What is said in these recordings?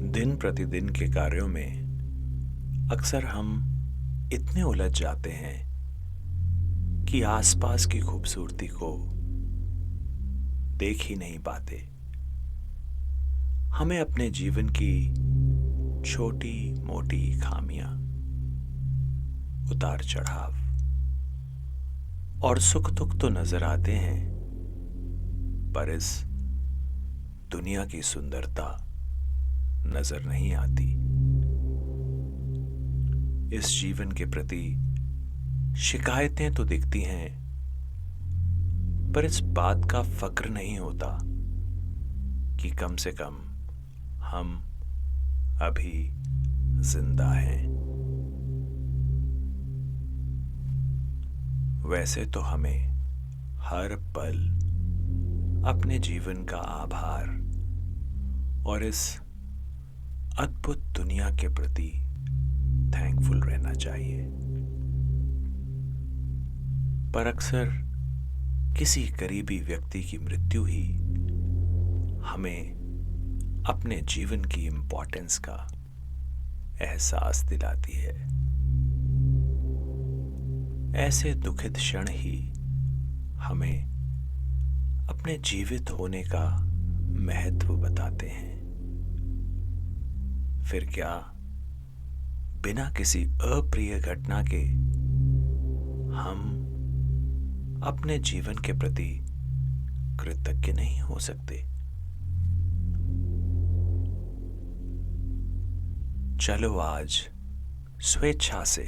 दिन प्रतिदिन के कार्यों में अक्सर हम इतने उलझ जाते हैं कि आसपास की खूबसूरती को देख ही नहीं पाते। हमें अपने जीवन की छोटी मोटी खामियां, उतार चढ़ाव और सुख दुख तो नजर आते हैं, पर इस दुनिया की सुंदरता नजर नहीं आती। इस जीवन के प्रति शिकायतें तो दिखती हैं, पर इस बात का फक्र नहीं होता कि कम से कम हम अभी जिंदा हैं। वैसे तो हमें हर पल अपने जीवन का आभार और इस अद्भुत दुनिया के प्रति थैंकफुल रहना चाहिए, पर अक्सर किसी करीबी व्यक्ति की मृत्यु ही हमें अपने जीवन की इम्पोर्टेंस का एहसास दिलाती है। ऐसे दुखित क्षण ही हमें अपने जीवित होने का महत्व बताते हैं। फिर क्या बिना किसी अप्रिय घटना के हम अपने जीवन के प्रति कृतज्ञ नहीं हो सकते? चलो आज स्वेच्छा से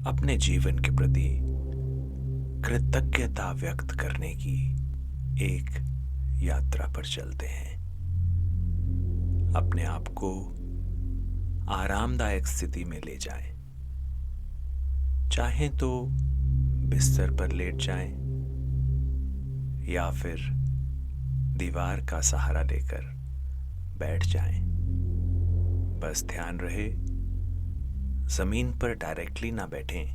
अपने जीवन के प्रति कृतज्ञता व्यक्त करने की एक यात्रा पर चलते हैं। अपने आप को आरामदायक स्थिति में ले जाएं। चाहें तो बिस्तर पर लेट जाएं या फिर दीवार का सहारा लेकर बैठ जाएं। बस ध्यान रहे जमीन पर डायरेक्टली ना बैठें,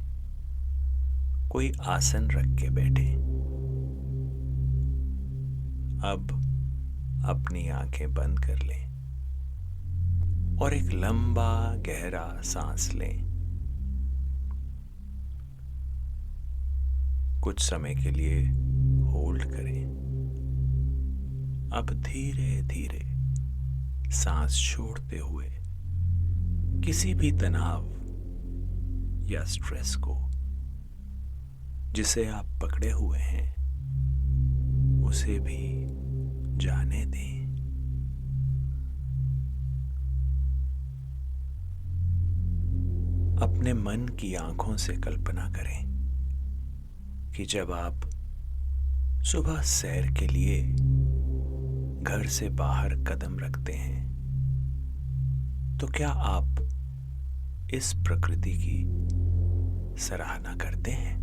कोई आसन रख के बैठें। अब अपनी आंखें बंद कर लें और एक लंबा गहरा सांस लें। कुछ समय के लिए होल्ड करें। अब धीरे धीरे सांस छोड़ते हुए किसी भी तनाव या स्ट्रेस को जिसे आप पकड़े हुए हैं उसे भी जाने दें। अपने मन की आंखों से कल्पना करें कि जब आप सुबह सैर के लिए घर से बाहर कदम रखते हैं तो क्या आप इस प्रकृति की सराहना करते हैं?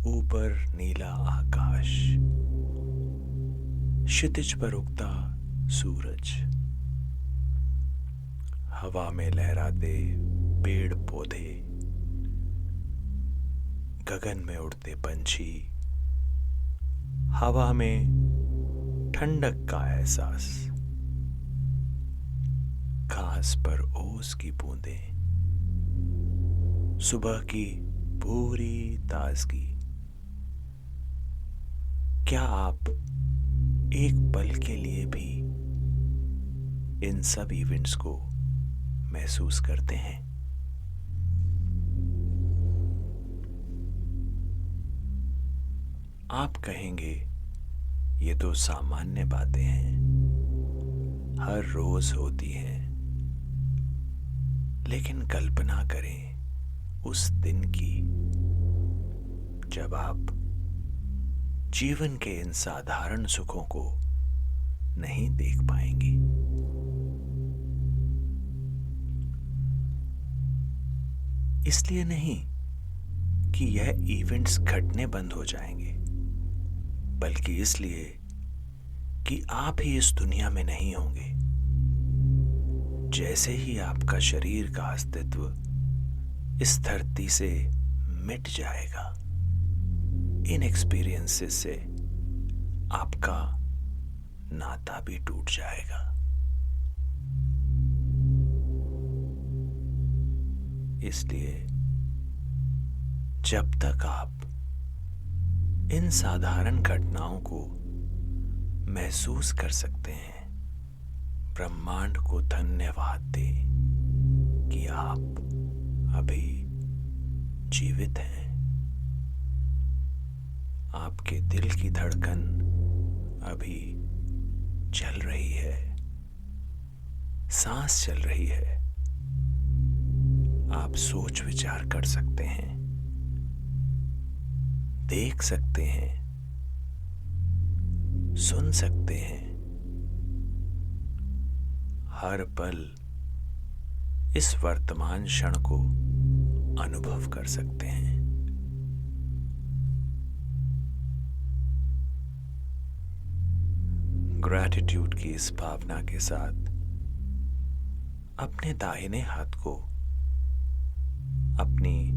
ऊपर नीला आकाश, क्षितिज पर उगता सूरज, हवा में लहराते पेड़ पौधे, गगन में उड़ते पंछी, हवा में ठंडक का एहसास, घास पर ओस की बूंदें, सुबह की पूरी ताजगी। क्या आप एक पल के लिए भी इन सब इवेंट्स को महसूस करते हैं? आप कहेंगे ये तो सामान्य बातें हैं, हर रोज होती हैं। लेकिन कल्पना करें उस दिन की जब आप जीवन के इन साधारण सुखों को नहीं देख पाएंगे। इसलिए नहीं कि यह इवेंट्स घटने बंद हो जाएंगे, बल्कि इसलिए कि आप ही इस दुनिया में नहीं होंगे। जैसे ही आपका शरीर का अस्तित्व इस धरती से मिट जाएगा, इन एक्सपीरियंसेस से आपका नाता भी टूट जाएगा। इसलिए जब तक आप इन साधारण घटनाओं को महसूस कर सकते हैं, ब्रह्मांड को धन्यवाद दें कि आप अभी जीवित हैं। आपके दिल की धड़कन अभी चल रही है, सांस चल रही है। आप सोच विचार कर सकते हैं, देख सकते हैं, सुन सकते हैं। हर पल इस वर्तमान क्षण को अनुभव कर सकते हैं। ग्रैटिट्यूड की इस भावना के साथ अपने दाहिने हाथ को अपनी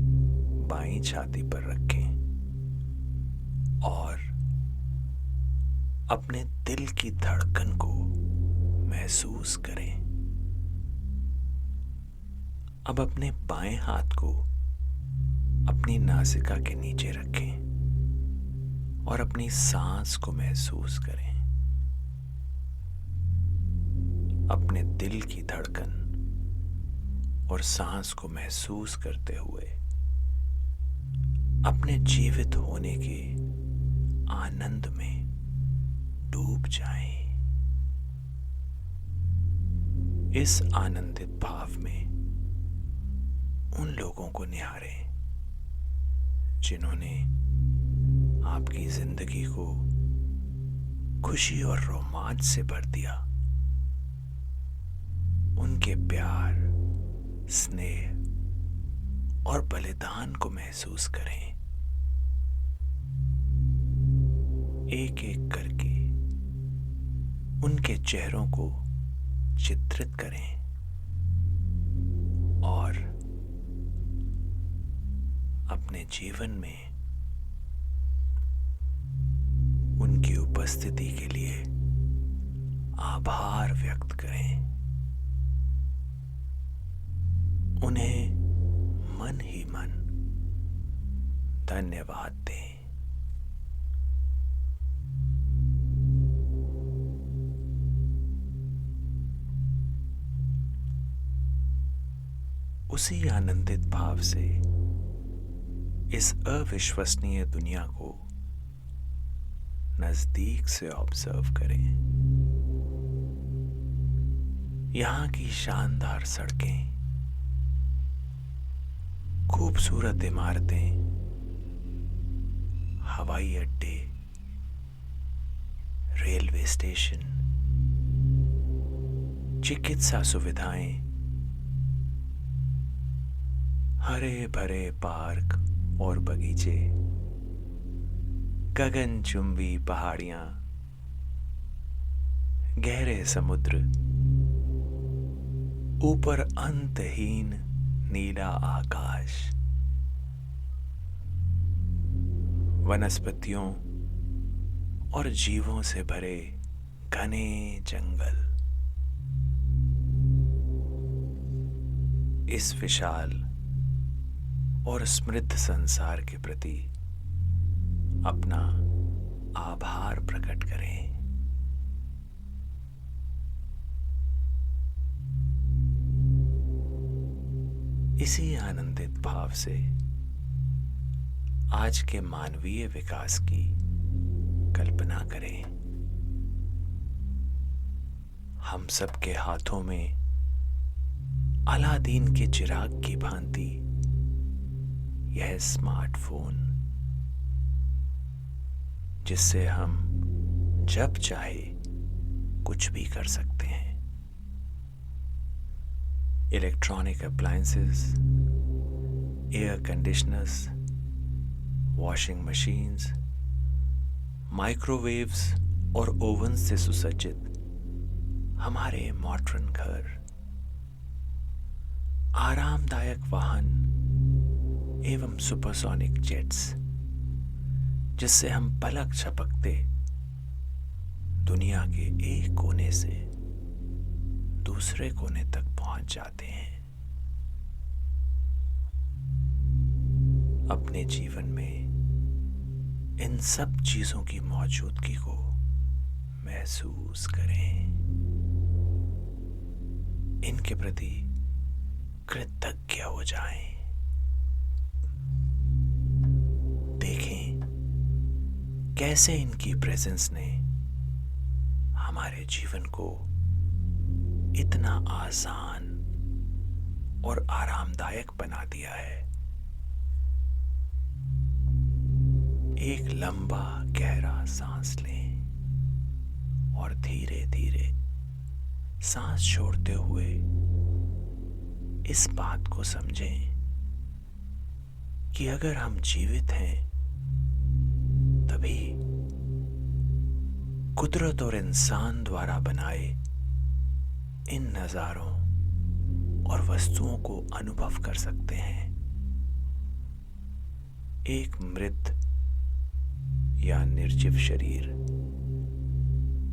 बाईं छाती पर रखें और अपने दिल की धड़कन को महसूस करें। अब अपने बाएं हाथ को अपनी नासिका के नीचे रखें और अपनी सांस को महसूस करें। अपने दिल की धड़कन और सांस को महसूस करते हुए अपने जीवित होने के आनंद में डूब जाएं। इस आनंदित भाव में उन लोगों को निहारें जिन्होंने आपकी जिंदगी को खुशी और रोमांच से भर दिया। उनके प्यार, स्नेह और बलिदान को महसूस करें। एक एक करके उनके चेहरों को चित्रित करें और अपने जीवन में उनकी उपस्थिति के लिए आभार व्यक्त करें। उन्हें मन ही मन धन्यवाद दें। उसी आनंदित भाव से इस अविश्वसनीय दुनिया को नजदीक से ऑब्जर्व करें। यहाँ की शानदार सड़कें, खूबसूरत इमारतें, हवाई अड्डे, रेलवे स्टेशन, चिकित्सा सुविधाएं, हरे भरे पार्क और बगीचे, गगनचुंबी पहाड़ियां, गहरे समुद्र, ऊपर अंतहीन नीला आकाश, वनस्पतियों और जीवों से भरे घने जंगल। इस विशाल और समृद्ध संसार के प्रति अपना आभार प्रकट करें। इसी आनंदित भाव से आज के मानवीय विकास की कल्पना करें। हम सबके हाथों में अलादीन के चिराग की भांति यह स्मार्टफोन, जिससे हम जब चाहे कुछ भी कर सकते हैं। Electronic appliances, air conditioners, washing machines, microwaves और ओवन से सुसज्जित हमारे मॉडर्न घर, आरामदायक वाहन एवं सुपरसोनिक जेट्स, जिससे हम पलक झपकते दुनिया के एक कोने से दूसरे कोने तक पहुंच जाते हैं। अपने जीवन में इन सब चीजों की मौजूदगी को महसूस करें, इनके प्रति कृतज्ञ हो जाएं। देखें कैसे इनकी प्रेजेंस ने हमारे जीवन को इतना आसान और आरामदायक बना दिया है। एक लंबा गहरा सांस लें और धीरे धीरे सांस छोड़ते हुए इस बात को समझें कि अगर हम जीवित हैं तभी कुदरत और इंसान द्वारा बनाए इन नजारों और वस्तुओं को अनुभव कर सकते हैं। एक मृत या निर्जीव शरीर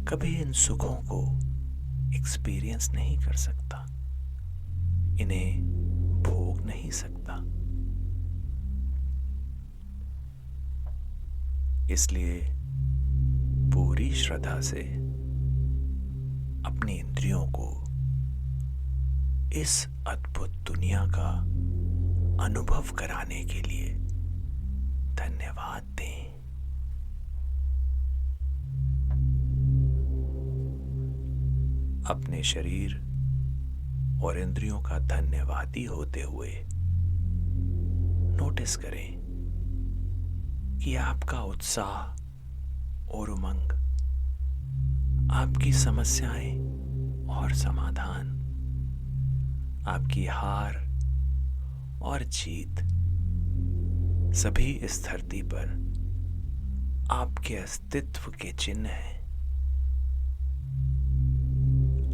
कभी इन सुखों को एक्सपीरियंस नहीं कर सकता, इन्हें भोग नहीं सकता। इसलिए पूरी श्रद्धा से अपनी इंद्रियों को इस अद्भुत दुनिया का अनुभव कराने के लिए धन्यवाद दें। अपने शरीर और इंद्रियों का धन्यवादी होते हुए नोटिस करें कि आपका उत्साह और उमंग, आपकी समस्याएं और समाधान, आपकी हार और जीत सभी इस धरती पर आपके अस्तित्व के चिन्ह हैं।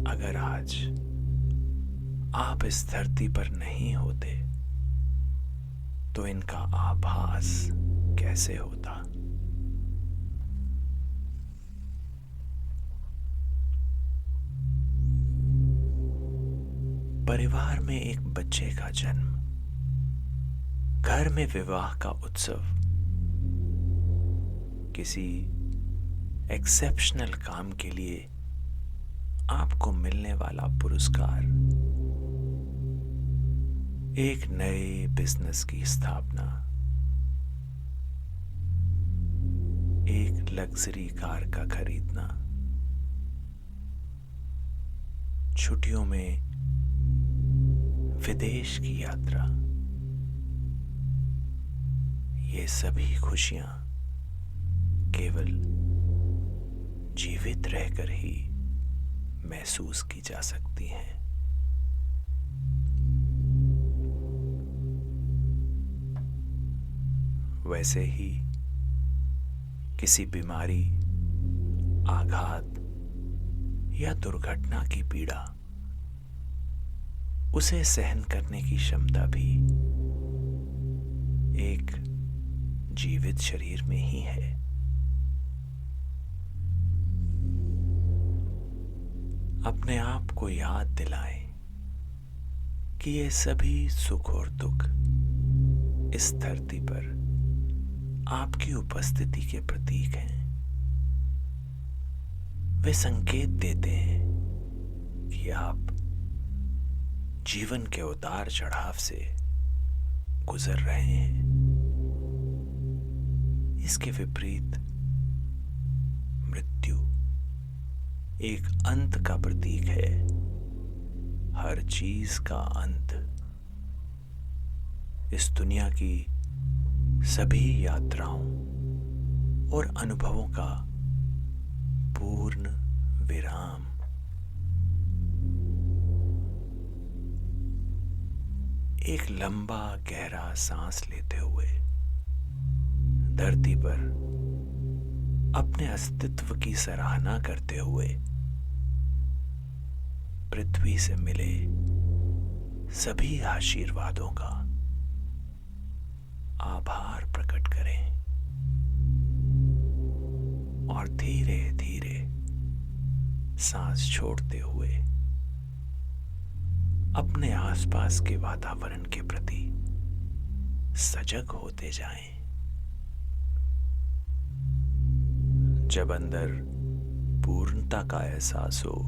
अगर आज आप इस धरती पर नहीं होते तो इनका आभास कैसे होता। परिवार में एक बच्चे का जन्म, घर में विवाह का उत्सव, किसी एक्सेप्शनल काम के लिए आपको मिलने वाला पुरस्कार, एक नए बिजनेस की स्थापना, एक लग्जरी कार का खरीदना, छुट्टियों में विदेश की यात्रा, ये सभी खुशियां केवल जीवित रहकर ही महसूस की जा सकती हैं। वैसे ही किसी बीमारी, आघात या दुर्घटना की पीड़ा, उसे सहन करने की क्षमता भी एक जीवित शरीर में ही है। अपने आप को याद दिलाएं कि ये सभी सुख और दुख इस धरती पर आपकी उपस्थिति के प्रतीक हैं। वे संकेत देते हैं कि आप जीवन के उतार चढ़ाव से गुजर रहे हैं। इसके विपरीत मृत्यु एक अंत का प्रतीक है, हर चीज का अंत। इस दुनिया की सभी यात्राओं और अनुभवों का पूर्ण विराम। एक लंबा गहरा सांस लेते हुए धरती पर अपने अस्तित्व की सराहना करते हुए पृथ्वी से मिले सभी आशीर्वादों का आभार प्रकट करें और धीरे धीरे सांस छोड़ते हुए अपने आसपास के वातावरण के प्रति सजग होते जाएं। जब अंदर पूर्णता का एहसास हो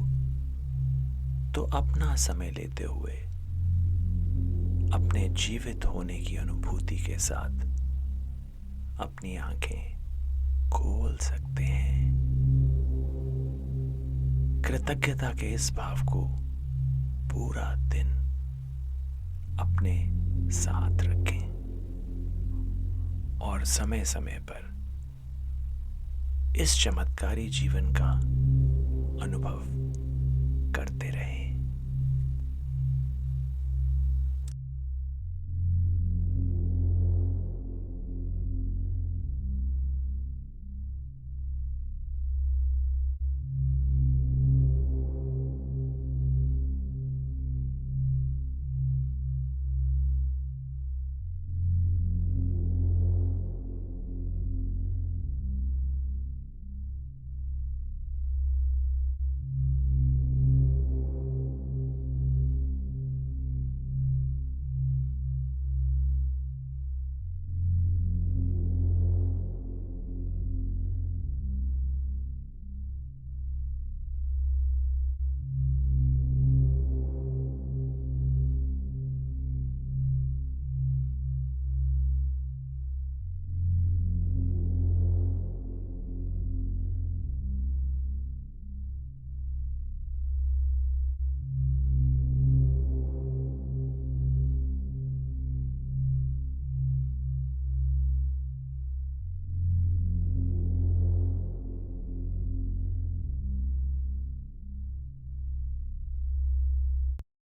तो अपना समय लेते हुए अपने जीवित होने की अनुभूति के साथ अपनी आंखें खोल सकते हैं। कृतज्ञता के इस भाव को पूरा दिन अपने साथ रखें और समय समय पर इस चमत्कारी जीवन का अनुभव करते रहें।